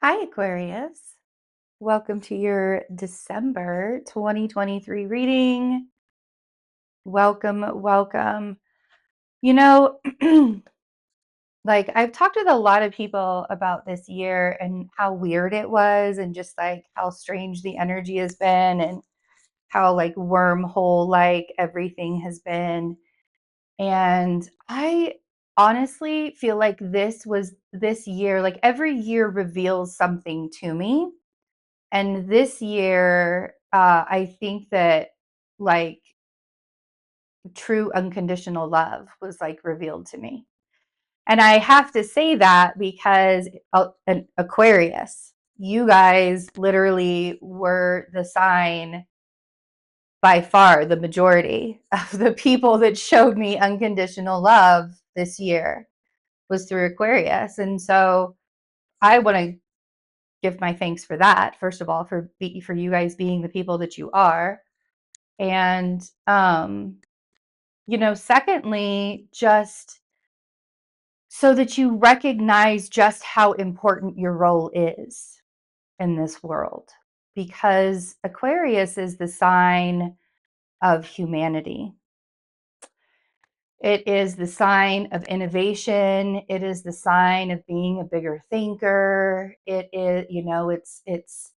Hi, Aquarius. Welcome to your December 2023 reading. Welcome, welcome. You know, like I've talked with a lot of people about this year and how weird it was, and just like how strange the energy has been, and how like wormhole like everything has been. And I honestly feel like this year, like every year reveals something to me. And this year, I think that like true unconditional love was like revealed to me. And I have to say that because an Aquarius, you guys literally were the sign by far the majority of the people that showed me unconditional love this year was through Aquarius. And so I want to give my thanks for that, first of all, for you guys being the people that you are. And secondly, just so that you recognize just how important your role is in this world, because Aquarius is the sign of humanity. It is the sign of innovation. It is the sign of being a bigger thinker. It is, it's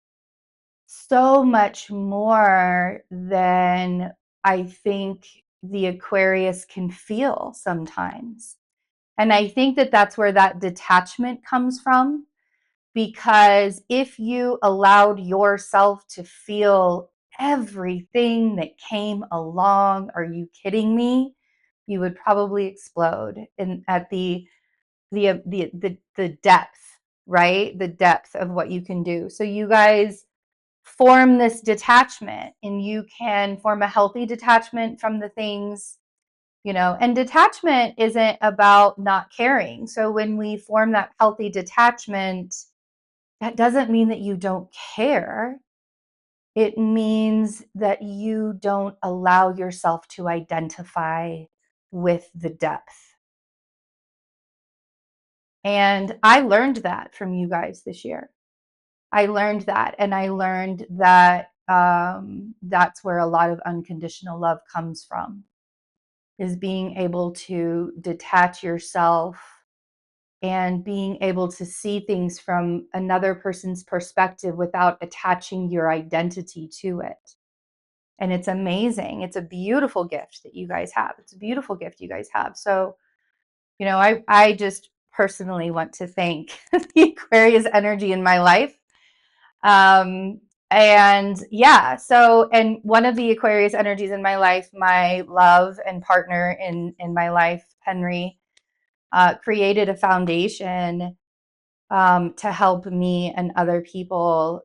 so much more than I think the Aquarius can feel sometimes. And I think that that's where that detachment comes from, because if you allowed yourself to feel everything that came along, are you kidding me? You would probably explode in at the depth, right? The depth of what you can do. So you guys form this detachment, and you can form a healthy detachment from the things, and detachment isn't about not caring. So when we form that healthy detachment, that doesn't mean that you don't care. It means that you don't allow yourself to identify with the depth. And I learned that from you guys this year. I learned that, and I learned that that's where a lot of unconditional love comes from, is being able to detach yourself and being able to see things from another person's perspective without attaching your identity to it. And it's amazing. It's a beautiful gift that you guys have. It's a beautiful gift you guys have. So, I just personally want to thank the Aquarius energy in my life. Um, and yeah, and one of the Aquarius energies in my life, my love and partner in my life, Henry, created a foundation to help me and other people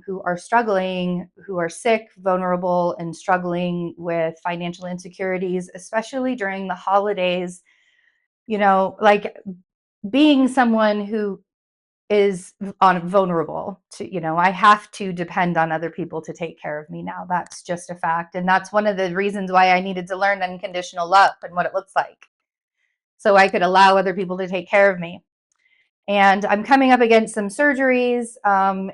who are struggling, who are sick, vulnerable, and struggling with financial insecurities, especially during the holidays. Like being someone who is vulnerable to, I have to depend on other people to take care of me now. That's just a fact. And that's one of the reasons why I needed to learn unconditional love and what it looks like, so I could allow other people to take care of me. And I'm coming up against some surgeries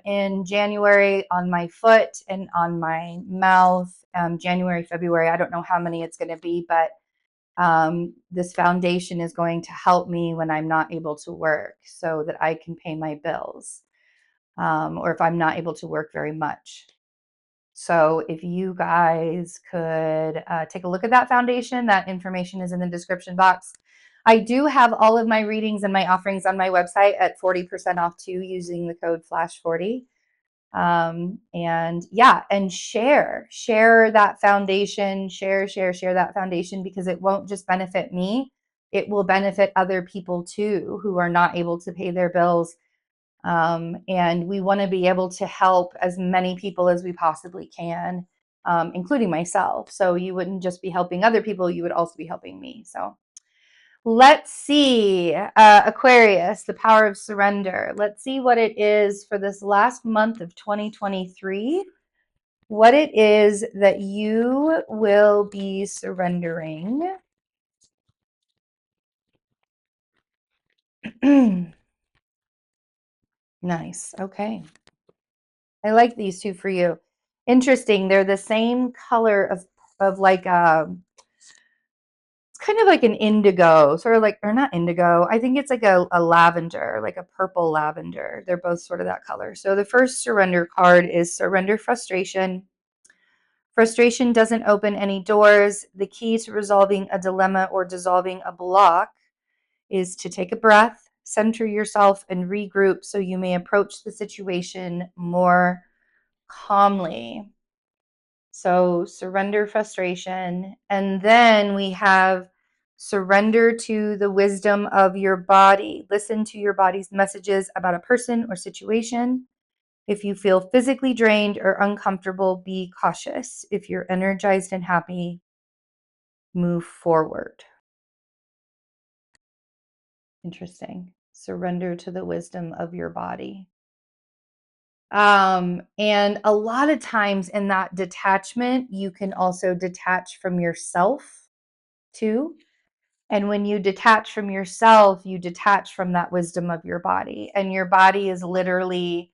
in January on my foot and on my mouth. January, February, I don't know how many it's going to be, but this foundation is going to help me when I'm not able to work, so that I can pay my bills, or if I'm not able to work very much. So if you guys could take a look at that foundation, that information is in the description box. I do have all of my readings and my offerings on my website at 40% off too, using the code FLASH40. And yeah, and share that foundation, share that foundation, because it won't just benefit me. It will benefit other people too, who are not able to pay their bills. And we want to be able to help as many people as we possibly can, including myself. So you wouldn't just be helping other people, you would also be helping me. So let's see, Aquarius, the power of surrender. Let's see what it is for this last month of 2023, what it is that you will be surrendering. Nice. Okay. I like these two for you. Interesting. They're the same color of like it's kind of like an indigo, sort of like, or not indigo. I think it's like a lavender, like a purple lavender. They're both sort of that color. So the first surrender card is surrender frustration. Frustration doesn't open any doors. The key to resolving a dilemma or dissolving a block is to take a breath, center yourself, and regroup so you may approach the situation more calmly. So surrender frustration. And then we have surrender to the wisdom of your body. Listen to your body's messages about a person or situation. If you feel physically drained or uncomfortable, be cautious. If you're energized and happy, move forward. Interesting. Surrender to the wisdom of your body. And a lot of times in that detachment, you can also detach from yourself too. And when you detach from yourself, you detach from that wisdom of your body. And your body is literally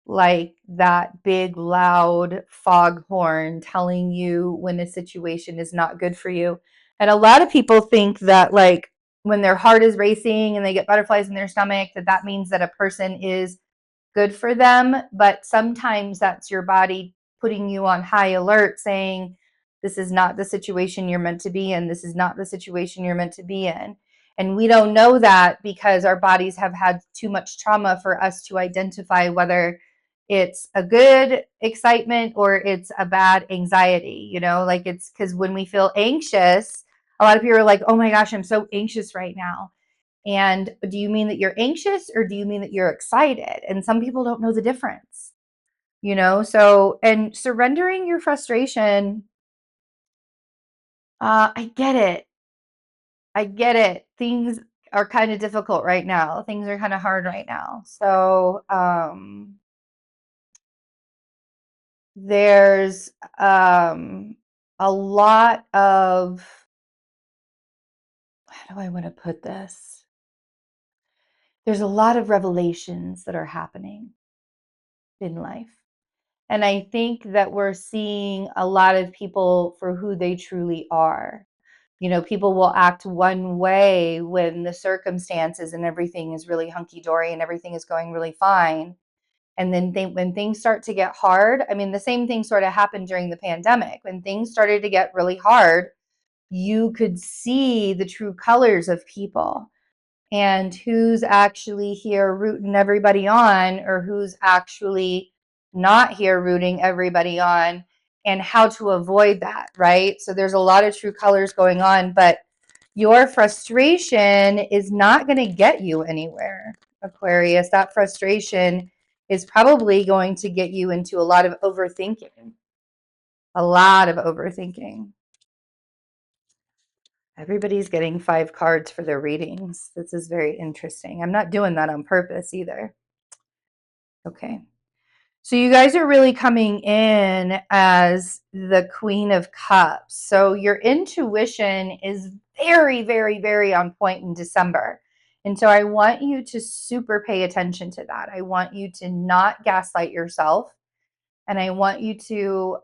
like that big, loud foghorn telling you when a situation is not good for you. And a lot of people think that, like, when their heart is racing and they get butterflies in their stomach, that means that a person is good for them. But sometimes that's your body putting you on high alert, saying, this is not the situation you're meant to be in. This is not the situation you're meant to be in. And we don't know that because our bodies have had too much trauma for us to identify whether it's a good excitement or it's a bad anxiety. Like, it's because when we feel anxious, a lot of people are like, oh my gosh, I'm so anxious right now. And do you mean that you're anxious or do you mean that you're excited? And some people don't know the difference, So, and surrendering your frustration, I get it. I get it. Things are kind of difficult right now. Things are kind of hard right now. So, there's a lot of, how do I want to put this? There's a lot of revelations that are happening in life. And I think that we're seeing a lot of people for who they truly are. People will act one way when the circumstances and everything is really hunky-dory and everything is going really fine. And then when things start to get hard, I mean, the same thing sort of happened during the pandemic. When things started to get really hard, you could see the true colors of people and who's actually here rooting everybody on or who's actually not here rooting everybody on, and how to avoid that, right? So there's a lot of true colors going on, but your frustration is not going to get you anywhere, Aquarius. That frustration is probably going to get you into a lot of overthinking. A lot of overthinking. Everybody's getting 5 cards for their readings. This is very interesting. I'm not doing that on purpose either. Okay. So you guys are really coming in as the Queen of Cups. So your intuition is very, very, very on point in December. And so I want you to super pay attention to that. I want you to not gaslight yourself. And I want you to,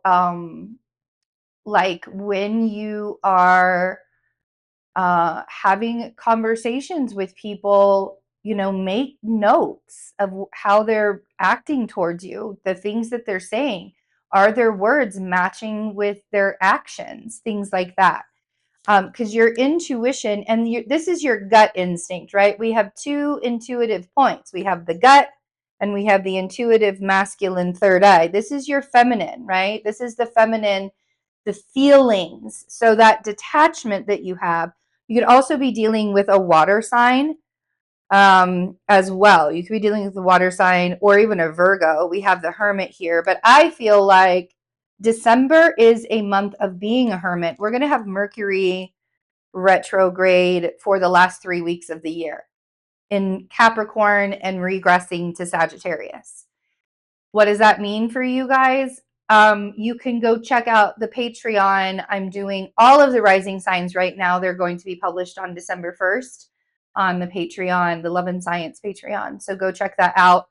like, when you are having conversations with people, make notes of how they're acting towards you, the things that they're saying. Are their words matching with their actions? Things like that. Because your intuition, and this is your gut instinct, right? We have 2 intuitive points. We have the gut and we have the intuitive masculine third eye. This is your feminine, right? This is the feminine, the feelings. So that detachment that you have, you could also be dealing with a water sign as well. You could be dealing with a water sign or even a Virgo. We have the Hermit here, but I feel like December is a month of being a hermit. We're going to have Mercury retrograde for the last 3 weeks of the year in Capricorn and regressing to Sagittarius. What does that mean for you guys? You can go check out the Patreon. I'm doing all of the rising signs right now. They're going to be published on December 1st on the Patreon, the Love and Science Patreon. So go check that out.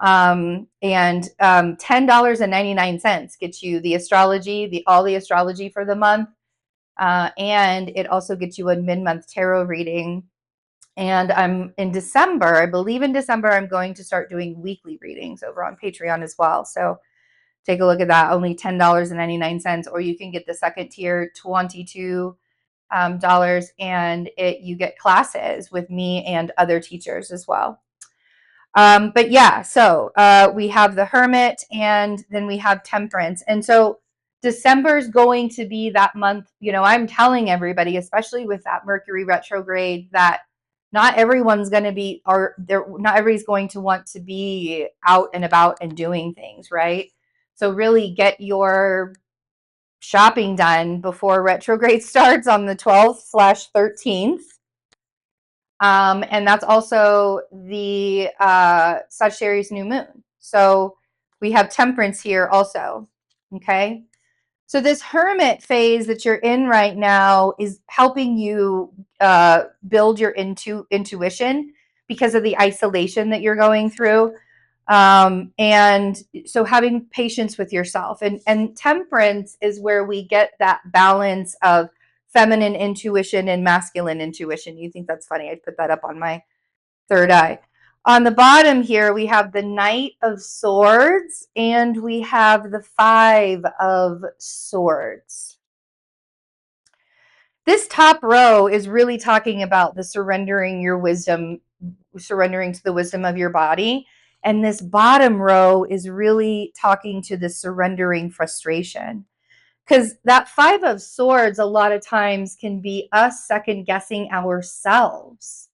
And $10.99 gets you the astrology, all the astrology for the month. And it also gets you a mid-month tarot reading. And I'm in December, I believe in December, I'm going to start doing weekly readings over on Patreon as well. So take a look at that, only $10.99, or you can get the second tier, $22, and you get classes with me and other teachers as well. But yeah, so we have the Hermit, and then we have Temperance. And so December is going to be that month. I'm telling everybody, especially with that Mercury retrograde, that not everyone's going to be, not everybody's going to want to be out and about and doing things, right? So really get your shopping done before retrograde starts on the 12th/13th. And that's also the Sagittarius new moon. So we have Temperance here also. Okay. So this Hermit phase that you're in right now is helping you build your intuition because of the isolation that you're going through. And so having patience with yourself, and Temperance is where we get that balance of feminine intuition and masculine intuition. You think that's funny? I put that up on my third eye. On the bottom here, we have the Knight of Swords, and we have the Five of Swords. This top row is really talking about the surrendering your wisdom, surrendering to the wisdom of your body. And this bottom row is really talking to the surrendering frustration. Because that Five of Swords a lot of times can be us second guessing ourselves,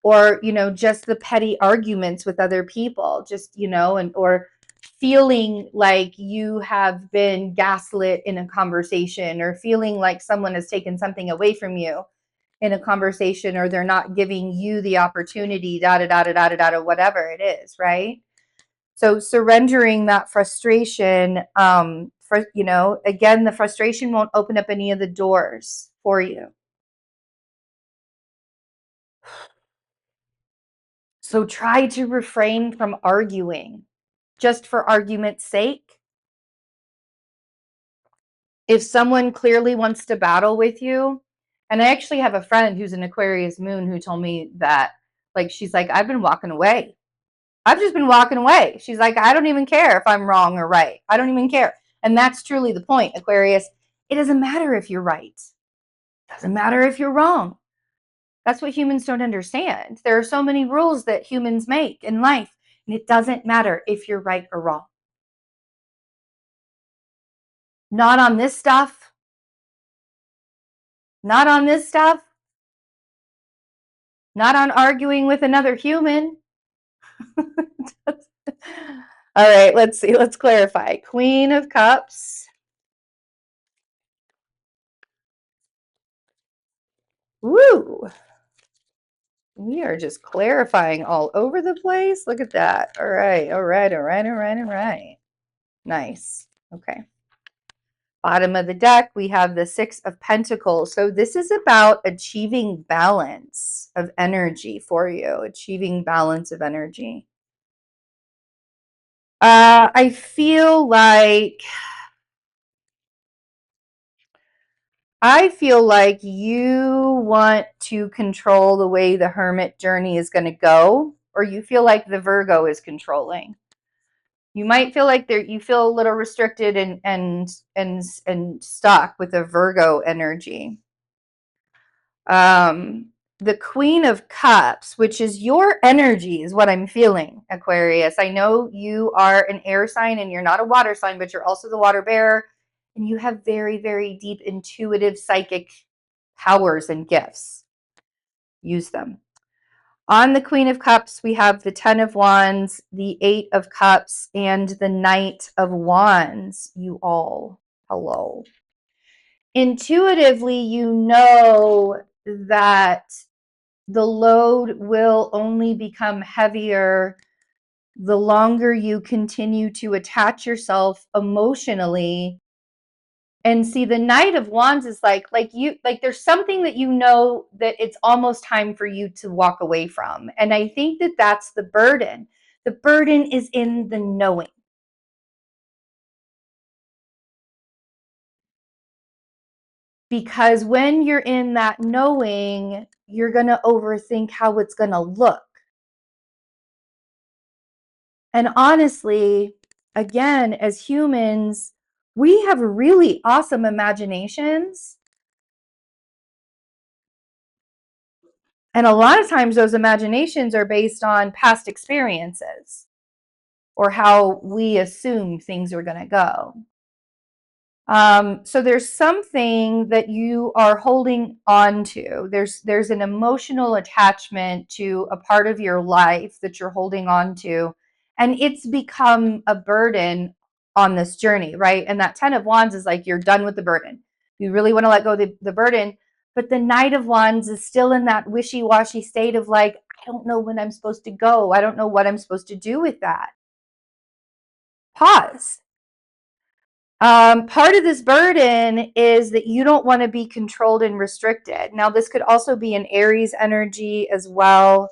or just the petty arguments with other people, or feeling like you have been gaslit in a conversation, or feeling like someone has taken something away from you in a conversation, or they're not giving you the opportunity, whatever it is, right? So surrendering that frustration, again, the frustration won't open up any of the doors for you. So try to refrain from arguing just for argument's sake. If someone clearly wants to battle with you, and I actually have a friend who's an Aquarius moon who told me that, she's like, I've been walking away. I've just been walking away. She's like, I don't even care if I'm wrong or right. I don't even care. And that's truly the point, Aquarius. It doesn't matter if you're right. It doesn't matter if you're wrong. That's what humans don't understand. There are so many rules that humans make in life, and it doesn't matter if you're right or wrong. Not on this stuff. Not on this stuff. Not on arguing with another human. All right, let's see. Let's clarify. Queen of Cups. Woo! We are just clarifying all over the place. Look at that. All right, all right, all right, all right, all right. Nice. Okay. Bottom of the deck, we have the Six of Pentacles. So this is about achieving balance of energy for you, achieving balance of energy. I feel like you want to control the way the Hermit journey is going to go, or you feel like the Virgo is controlling. You might feel like you feel a little restricted and stuck with the Virgo energy. The Queen of Cups, which is your energy, is what I'm feeling, Aquarius. I know you are an air sign and you're not a water sign, but you're also the water bearer, and you have very, very deep intuitive psychic powers and gifts. Use them. On the Queen of Cups, we have the Ten of Wands, the Eight of Cups, and the Knight of Wands. You all, hello. Intuitively, you know that the load will only become heavier the longer you continue to attach yourself emotionally. And see, the Knight of Wands is like there's something that you know that it's almost time for you to walk away from. And I think that that's the burden. The burden is in the knowing. Because when you're in that knowing, you're going to overthink how it's going to look. And honestly, again, as humans, we have really awesome imaginations. And a lot of times those imaginations are based on past experiences or how we assume things are going to go. So there's something that you are holding on to. There's an emotional attachment to a part of your life that you're holding on to, and it's become a burden on this journey, right? And that 10 of Wands is like you're done with the burden. You really want to let go of the burden, but the Knight of Wands is still in that wishy-washy state of like, I don't know when I'm supposed to go. I don't know what I'm supposed to do with that. Pause. Part of this burden is that you don't want to be controlled and restricted. Now, this could also be an Aries energy as well.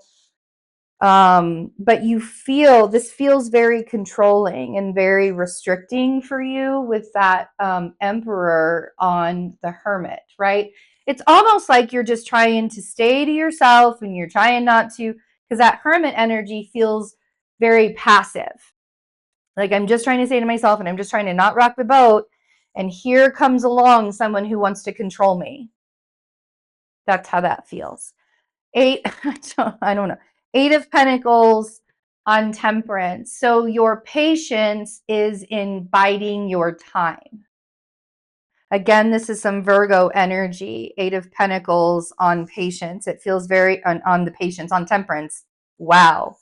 But this feels very controlling and very restricting for you with that Emperor on the Hermit, right? It's almost like you're just trying to stay to yourself and you're trying not to, because that Hermit energy feels very passive. Like I'm just trying to say to myself and I'm just trying to not rock the boat. And here comes along someone who wants to control me. That's how that feels. I don't know. 8 of Pentacles on Temperance. So your patience is in biding your time. Again, this is some Virgo energy. 8 of Pentacles on patience. It feels very on the patience, on Temperance. Wow.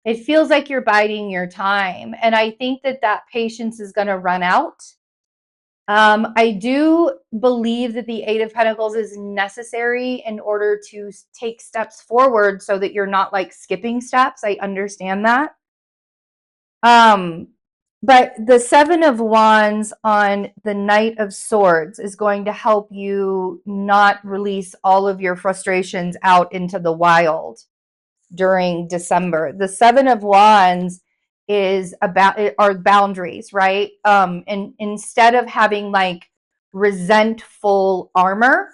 It feels like you're biding your time. And I think that patience is going to run out. I do believe that the 8 of Pentacles is necessary in order to take steps forward so that you're not like skipping steps. I understand that. But the 7 of Wands on the Knight of Swords is going to help you not release all of your frustrations out into the wild during December. The 7 of Wands is about our boundaries, right? And instead of having like resentful armor,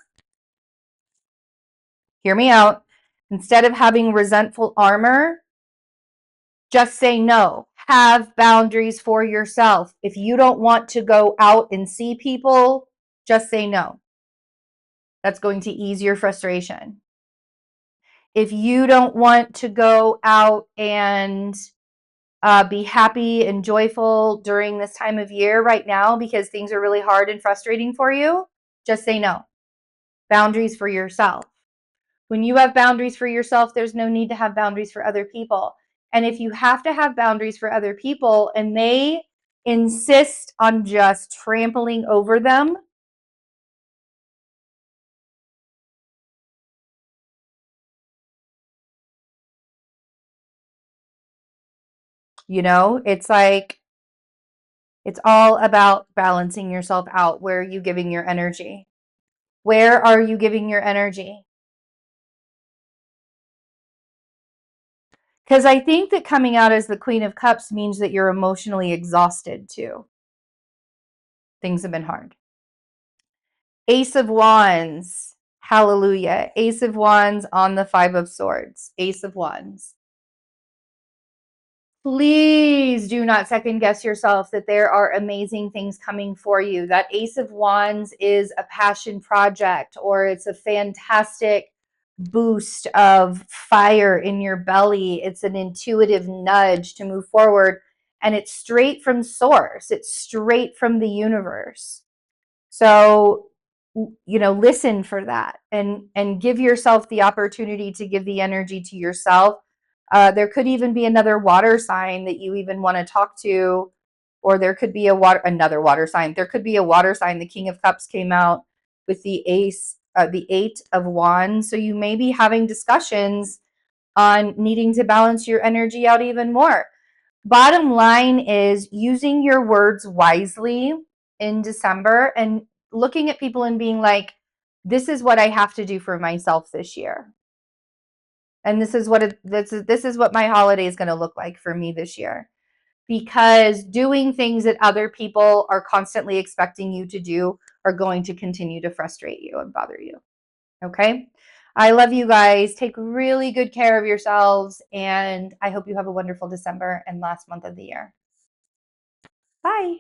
hear me out. Instead of having resentful armor, just say no. Have boundaries for yourself. If you don't want to go out and see people, just say no. That's going to ease your frustration. If you don't want to go out and be happy and joyful during this time of year right now because things are really hard and frustrating for you, just say no. Boundaries for yourself. When you have boundaries for yourself, there's no need to have boundaries for other people. And if you have to have boundaries for other people and they insist on just trampling over them, it's like, it's all about balancing yourself out. Where are you giving your energy? Where are you giving your energy? Because I think that coming out as the Queen of Cups means that you're emotionally exhausted too. Things have been hard. Ace of Wands. Hallelujah. Ace of Wands on the 5 of Swords. Ace of Wands. Please do not second guess yourself that there are amazing things coming for you. That Ace of Wands is a passion project, or it's a fantastic boost of fire in your belly. It's an intuitive nudge to move forward, and it's straight from source. It's straight from the universe. So, listen for that and give yourself the opportunity to give the energy to yourself. There could even be another water sign that you even want to talk to, or there could be another water sign. There could be a water sign. The King of Cups came out with the the 8 of Wands. So you may be having discussions on needing to balance your energy out even more. Bottom line is using your words wisely in December and looking at people and being like, this is what I have to do for myself this year. And this is what my holiday is going to look like for me this year. Because doing things that other people are constantly expecting you to do are going to continue to frustrate you and bother you. Okay? I love you guys. Take really good care of yourselves, and I hope you have a wonderful December and last month of the year. Bye.